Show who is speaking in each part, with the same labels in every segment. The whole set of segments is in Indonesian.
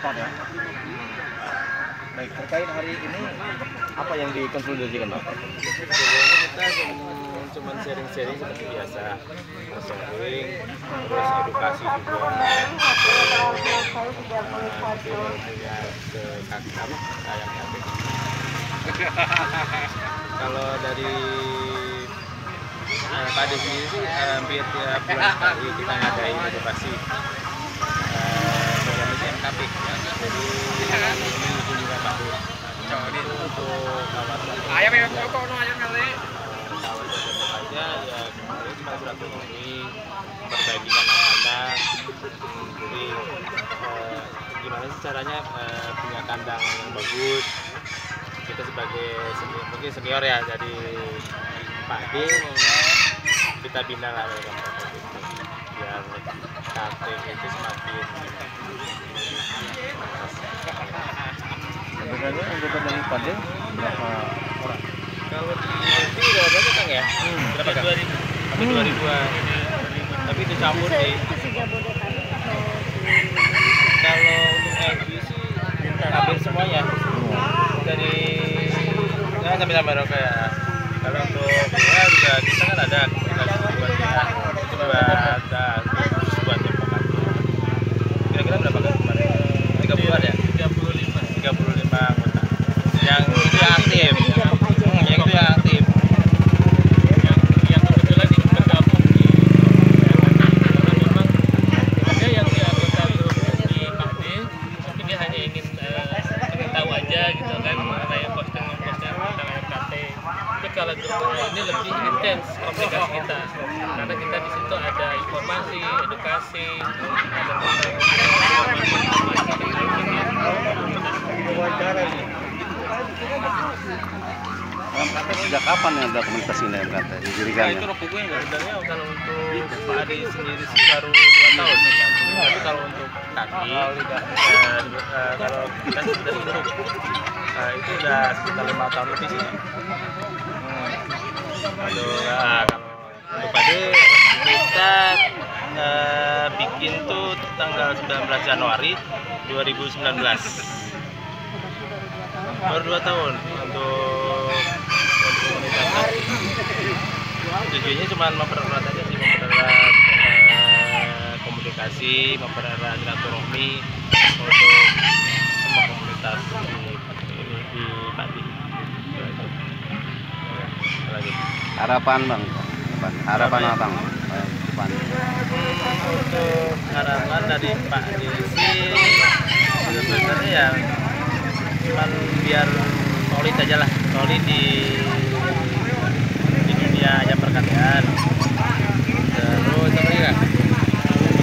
Speaker 1: cepat ya. Baik, terkait hari ini apa yang dikonsolidasikan Pak?
Speaker 2: Kita cuma sharing-sharing seperti biasa, sharing, terus edukasi juga. Kalau dari Pak Ade sendiri sih hampir tiap bulan sekali kita ngadain edukasi organisasi MKP ya. Jadi ini juga Pak Ade. Itu untuk kawasan
Speaker 3: Ayam yang kok no ayam kali.
Speaker 2: kawasan aja ya kemarin cuma silaturahmi perbaiki kandang-kandang. Jadi gimana sih caranya punya kandang yang bagus. Kita sebagai mungkin senior ya, jadi Pak D kita bina lah biar kate itu semakin
Speaker 1: Sebenarnya anggota dari Pade berapa orang?
Speaker 2: kalau di itu udah banyak Kang ya? Berapa Kang? 2000 sampai 2000-an. Tapi itu campur sih. Kalau untuk LG sih hampir semuanya. Dari sampai mereka ya. Kalau untuk ya juga kita kan ada komunikasi buat ya, itu buat buat kira-kira berapa kan kemarin? 30-an ya? 35 anggota. Yang itu yang aktif. Yang itu yang aktif.
Speaker 3: Yang kebetulan bergabung di memang ada yang di anggota di Pak D, tapi dia hanya ingin tahu aja gitu kan mengenai posting-posting tentang MKT. Tapi kalau ini lebih intens komunikasi kita, karena kita di situ ada informasi, edukasi, ada
Speaker 1: Wawancara ini. MKT sejak kapan ada komunitas ini MKT didirikan?
Speaker 2: Itu buku yang sebenarnya kalau untuk Pak Adi sendiri sih baru 2 tahun. Tapi kalau untuk kaki, kalau kita dari itu udah sekitar 5 tahun lebih sih. Kalau untuk Pak Adi kita bikin tuh tanggal 19 Januari 2019. Baru 2 tahun untuk komunitas. Tujuannya cuma mempererat aja sih, mempererat komunikasi, mempererat silaturahmi untuk semua komunitas di Pati. Lagi.
Speaker 1: Harapan Bang, harapan apa Bang?
Speaker 2: Untuk harapan dari Pak Desi sebenarnya ya cuman biar solid aja lah, solid di dunia ayam perkanian. Terus apa lagi Kak?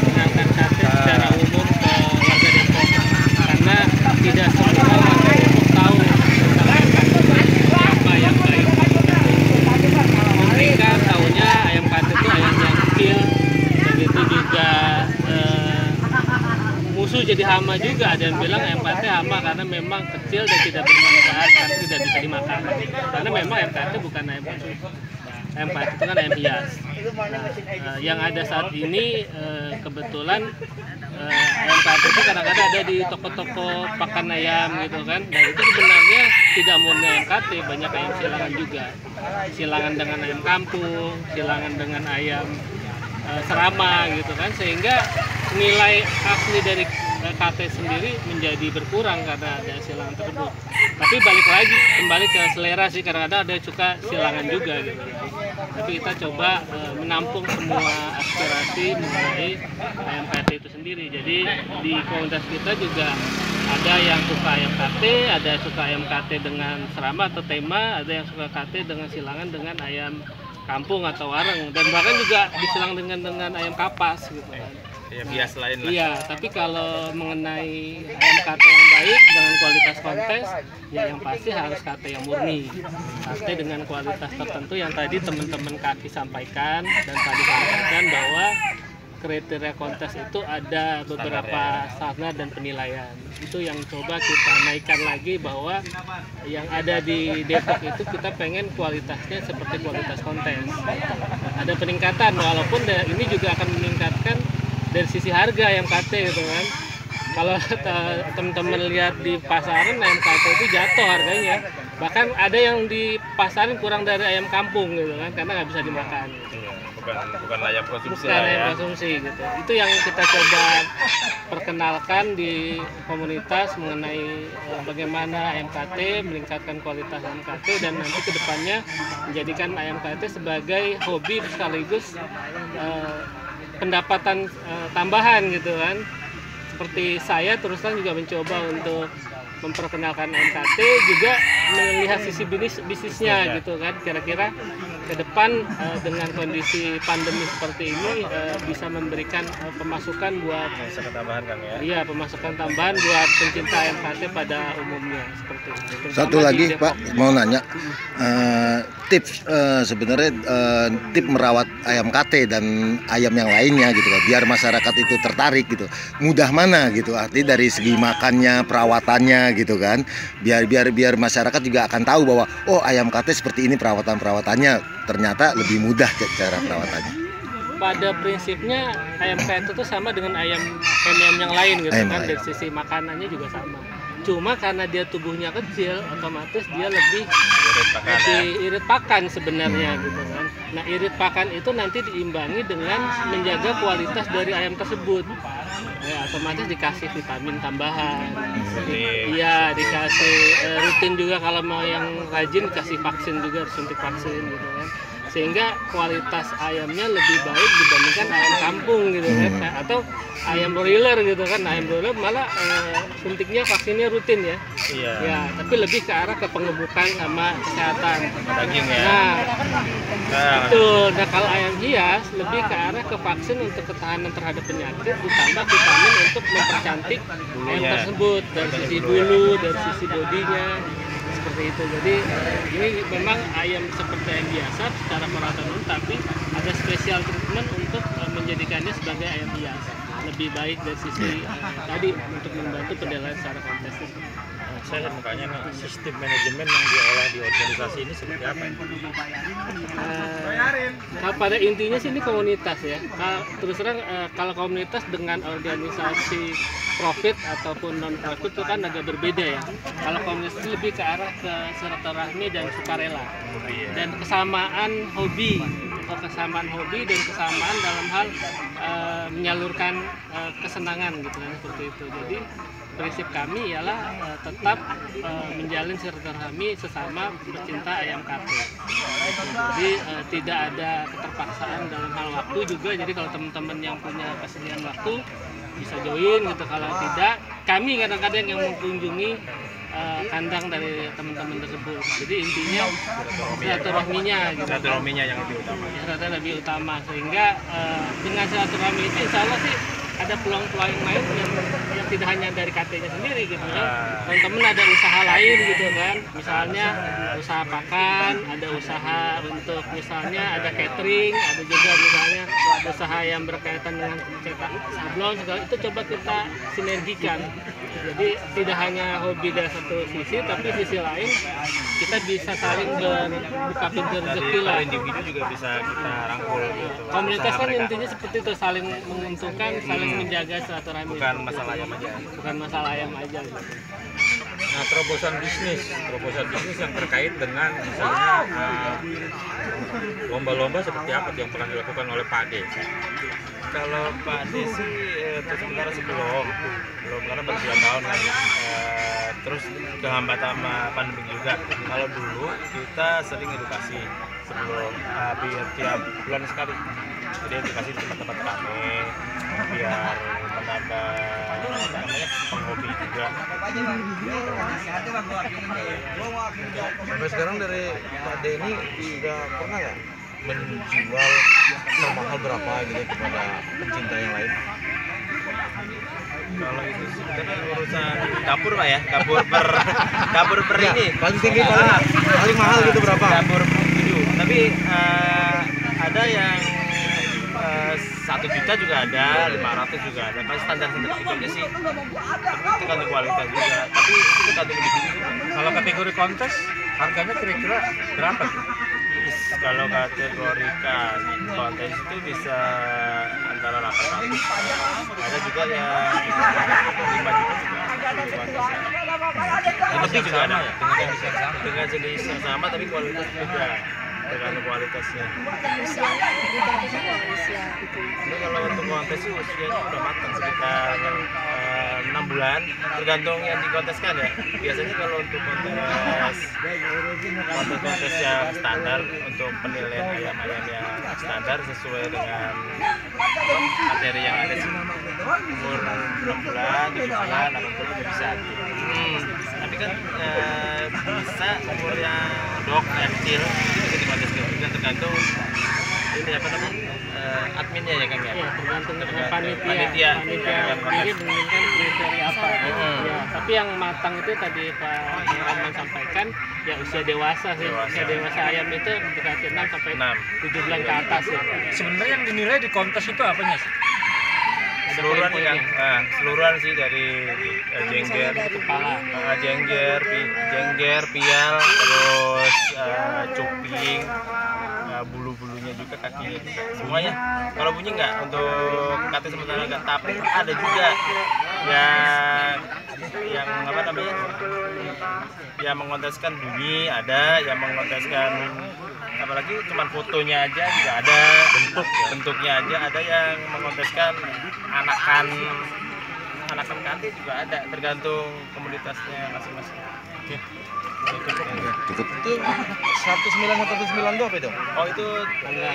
Speaker 3: mengenalkan KT secara umum ke warga Depok, karena tidak semua warga Depok tahu tentang apa yang baik. Mereka tahunya ayam KT itu ayam yang kecil, begitu juga musuh jadi hama juga. Ada yang bilang ayam KT hama karena memang kecil dan tidak bermanfaat karena tidak bisa dimakan. Karena memang ayam KT bukan ayam khusus. Ayam KT itu kan ayam hias. Nah, yang ada saat ini kebetulan ayam KT itu kadang-kadang ada di toko-toko pakan ayam gitu kan. Dan itu sebenarnya tidak murni ayam KT, banyak ayam silangan juga. Silangan dengan ayam kampung, silangan dengan ayam serama gitu kan, sehingga nilai asli dari KT sendiri menjadi berkurang karena ada silangan tersebut. Tapi balik lagi kembali ke selera sih, kadang-kadang ada suka silangan juga gitu. Tapi kita coba menampung semua aspirasi mengenai ayam KT itu sendiri. Jadi di komunitas kita juga ada yang suka ayam KT, ada yang suka ayam KT dengan serama atau tema, ada yang suka KT dengan silangan dengan ayam kampung atau wareng, dan bahkan juga disilang dengan ayam kapas gitu kan.
Speaker 2: Ya bias lain lah.
Speaker 3: Iya, tapi kalau mengenai ayam KT yang baik dengan kualitas kontes, ya yang pasti harus KT yang murni. KT dengan kualitas tertentu yang tadi teman-teman kaki sampaikan dan tadi sampaikan bahwa kriteria kontes itu ada beberapa standar dan penilaian. Itu yang coba kita naikkan lagi, bahwa yang ada di Depok itu kita pengen kualitasnya seperti kualitas kontes. Ada peningkatan, walaupun ini juga akan meningkatkan dari sisi harga ayam KT gitu kan. kalau teman-teman lihat di pasaran ayam KT itu jatuh harganya. Bahkan ada yang di pasaran kurang dari ayam kampung gitu kan, karena nggak bisa dimakan.
Speaker 2: Iya, bukan layak konsumsi
Speaker 3: Bukan
Speaker 2: lah
Speaker 3: ayam
Speaker 2: ya.
Speaker 3: konsumsi gitu. Itu yang kita coba perkenalkan di komunitas mengenai bagaimana ayam KT, meningkatkan kualitas ayam KT, dan nanti kedepannya menjadikan ayam KT sebagai hobi sekaligus pendapatan tambahan gitu kan. Seperti saya terus terang juga mencoba untuk memperkenalkan MKT, juga melihat sisi bisnisnya gitu kan, kira-kira ke depan dengan kondisi pandemi seperti ini bisa memberikan pemasukan buat
Speaker 2: Tambahan kan ya.
Speaker 3: iya, pemasukan tambahan buat pencinta MKT pada umumnya seperti itu. Terutama
Speaker 4: Satu
Speaker 3: di
Speaker 4: lagi
Speaker 3: Depok.
Speaker 4: Pak, mau nanya tips sebenarnya tip merawat ayam KT dan ayam yang lainnya gitu Pak, biar masyarakat itu tertarik gitu. Mudah mana gitu, artinya dari segi makannya, perawatannya gitu kan. Biar masyarakat juga akan tahu bahwa oh ayam KT seperti ini perawatannya, ternyata lebih mudah cara perawatannya.
Speaker 3: Pada prinsipnya ayam KT itu sama dengan ayam premium yang lain gitu
Speaker 4: Ayam
Speaker 3: kan,
Speaker 4: lain.
Speaker 3: dari sisi makanannya juga sama. Cuma karena dia tubuhnya kecil, otomatis dia lebih irit pakan sebenarnya gitu kan. Nah, irit pakan itu nanti diimbangi dengan menjaga kualitas dari ayam tersebut. Ya, otomatis dikasih vitamin tambahan. Iya, dikasih rutin juga, kalau mau yang rajin dikasih vaksin juga, suntik vaksin gitu kan. Sehingga kualitas ayamnya lebih baik dibandingkan ayam kampung gitu kan, atau ayam broiler gitu kan. Ayam broiler malah suntiknya, vaksinnya rutin ya.
Speaker 2: Iya.
Speaker 3: Ya, tapi lebih ke arah ke pengebukan sama kesehatan.
Speaker 2: Daging ya.
Speaker 3: Nah,
Speaker 2: Nah,
Speaker 3: betul. Nah, kalau ayam hias lebih ke arah ke vaksin untuk ketahanan terhadap penyakit, ditambah vitamin untuk mempercantik ayam
Speaker 2: Bulunya.
Speaker 3: tersebut dari sisi
Speaker 2: Bulu ya.
Speaker 3: bulu, dari sisi bodinya, seperti itu. Jadi ini memang ayam seperti ayam biasa secara perawatan umum, tapi ada special treatment untuk menjadikannya sebagai ayam hias. Lebih baik dari sisi tadi untuk membantu penilaian secara kompleks.
Speaker 2: saya mau tanya nih, sistem manajemen yang diolah di organisasi ini seperti apa ya?
Speaker 3: Nah, pada intinya sih ini komunitas ya. Terus terang kalau komunitas dengan organisasi profit ataupun non profit itu kan agak berbeda ya. Kalau komunitas itu lebih ke arah ke silaturahmi dan sukarela dan kesamaan hobi dan kesamaan dalam hal menyalurkan kesenangan gitu kan, seperti itu. Jadi prinsip kami ialah tetap menjalin silaturahmi sesama pecinta ayam KT. Jadi tidak ada keterpaksaan dalam hal waktu juga. Jadi kalau teman-teman yang punya kesediaan waktu bisa join gitu. Kalau tidak, kami kadang-kadang yang mengunjungi kandang dari teman-teman tersebut. Jadi intinya silaturahminya gitu.
Speaker 2: Silaturahminya yang lebih utama.
Speaker 3: Silaturahmi lebih utama, sehingga dengan silaturahmi itu insya Allah sih ada peluang-peluang yang lain yang tidak hanya dari KT-nya sendiri gitu kan. Teman-teman ada usaha lain gitu kan, misalnya usaha pakan, ada usaha untuk misalnya ada catering, ada juga misalnya usaha yang berkaitan dengan cetak sablon, segala itu coba kita sinergikan. Jadi tidak hanya hobi dari satu sisi, tapi sisi lain kita bisa saling buka pintu rezeki lah.
Speaker 2: Dari individu juga bisa kita rangkul gitu.
Speaker 3: Komunitas
Speaker 2: Usaha
Speaker 3: kan
Speaker 2: mereka.
Speaker 3: intinya seperti itu, saling menguntungkan, saling menjaga silaturahmi.
Speaker 2: Bukan masalah ayam aja.
Speaker 3: Bukan masalah ayam aja gitu.
Speaker 5: Nah, terobosan bisnis yang terkait dengan misalnya lomba-lomba seperti apa yang pernah dilakukan oleh Pak D?
Speaker 2: Kalau Pak D sih sementara sih belum karena baru 2 tahun kan. Terus kehambat sama pandemi juga. Kalau dulu kita sering edukasi sebelum hampir tiap bulan sekali. Jadi edukasi di tempat-tempat kami biar menambah penghobi juga.
Speaker 1: Sampai sekarang dari Pak D ini sudah pernah nggak menjual mahal berapa gitu kepada pencinta yang lain?
Speaker 2: Kalau itu sih sebenarnya urusan dapur Pak ya, dapur per ini.
Speaker 1: Paling tinggi paling mahal gitu berapa?
Speaker 2: Dapur video. Tapi ada yang 1 juta juga ada, 500 juga ada. Paling standar itu aja sih. Tapi tergantung kualitas juga. Tapi itu tergantung individu.
Speaker 5: Kalau kategori kontes harganya kira-kira berapa?
Speaker 2: kalau kategorikan kontes itu bisa antara 800, ada juga yang 5 juta juga.
Speaker 1: Lebih juga ada ya
Speaker 2: Dengan jenis yang sama tapi kualitas beda, tergantung kualitasnya. Ini kalau untuk kontes sih usianya udah matang sekitar 6 bulan, tergantung yang dikonteskan ya. Biasanya kalau untuk kontes yang standar, untuk penilaian ayam-ayam yang standar sesuai dengan materi yang ada sih, umur 6 bulan, 7 bulan, 8 bulan udah bisa. Tapi kan bisa umur yang dok, reptil itu bisa dikontes juga, tergantung ini apa namanya adminnya ya Kang ya.
Speaker 3: Ya, tergantung panitia
Speaker 2: Panitia
Speaker 3: sendiri menginginkan kriteria apa. Ya, tapi yang matang itu tadi Pak Rahman sampaikan ya usia dewasa sih. Usia dewasa ayam itu mendekati 6 sampai 7 bulan ke atas ya.
Speaker 5: Sebenarnya yang dinilai di kontes itu apanya sih?
Speaker 2: Keseluruhan nih Kang. Nah, keseluruhan sih dari jengger,
Speaker 3: Kepala.
Speaker 2: jengger, pial, terus cuping, bulu-bulunya juga, kakinya juga, semuanya. Kalau bunyi nggak untuk kata sementara nggak, tapi ada juga yang apa namanya, yang mengonteskan bunyi, ada yang mengonteskan apalagi cuma fotonya aja juga ada, bentuknya aja ada, yang mengonteskan anakan kate juga ada, tergantung komunitasnya masing-masing.
Speaker 4: Cukup.
Speaker 1: itu 192 apa itu?
Speaker 2: Oh itu tanggal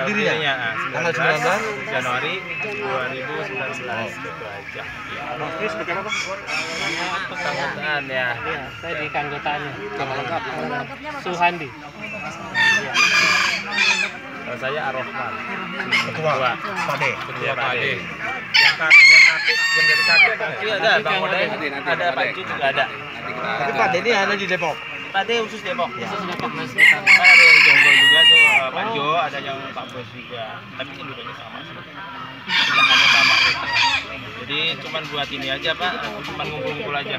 Speaker 1: Dirinya?
Speaker 2: dirinya,
Speaker 1: Tanggal
Speaker 2: 19 Januari 2019 gitu aja. Keanggotaan ya.
Speaker 3: Iya, saya di keanggotaannya. Suhandi. Iya.
Speaker 2: Kalau saya Ar-Rahman.
Speaker 1: Ketua Pade.
Speaker 2: Ketua Pade.
Speaker 5: Yang kaki, yang dari kaki ada nggak?
Speaker 2: Iya ada, Bang Modai, ada Pak Ju juga ada.
Speaker 1: Tapi Pade ini ada di Depok.
Speaker 2: Pade khusus Depok.
Speaker 3: Itu sudah Pak
Speaker 2: Kan ada yang Jonggol juga tuh, Pak Jo, ada yang Pak Bos juga. Tapi induknya sama sih. Bahannya sama gitu. Jadi cuman buat ini aja Pak, cuman ngumpul-ngumpul aja.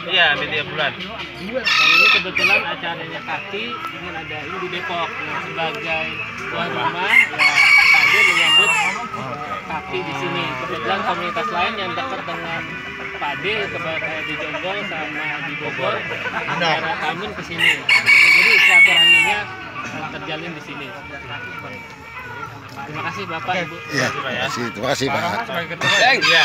Speaker 2: Iya, media bulan.
Speaker 3: Dan ini kebetulan acaranya Kaki ingin ada ini di Depok. Nah, sebagai tuan rumah, ya Pak Ade menyambut Kaki di sini. Kebetulan komunitas lain yang dekat dengan Pak Ade, kayak di Jonggol sama di Bogor, daerah Tamun ke sini. Jadi silaturahminya terjalin di sini. Terima kasih Bapak, Ibu.
Speaker 4: Iya, terima kasih Pak.
Speaker 2: Iya.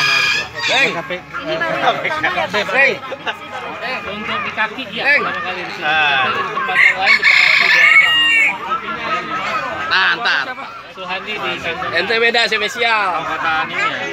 Speaker 3: Untuk di Kaki ya, pertama kali di sini. Tapi di tempat yang lain di Bekasi dan
Speaker 2: Nah, ntar.
Speaker 3: Suhandi di kantor.
Speaker 2: Ente beda spesial.
Speaker 3: Angkatan ini ya.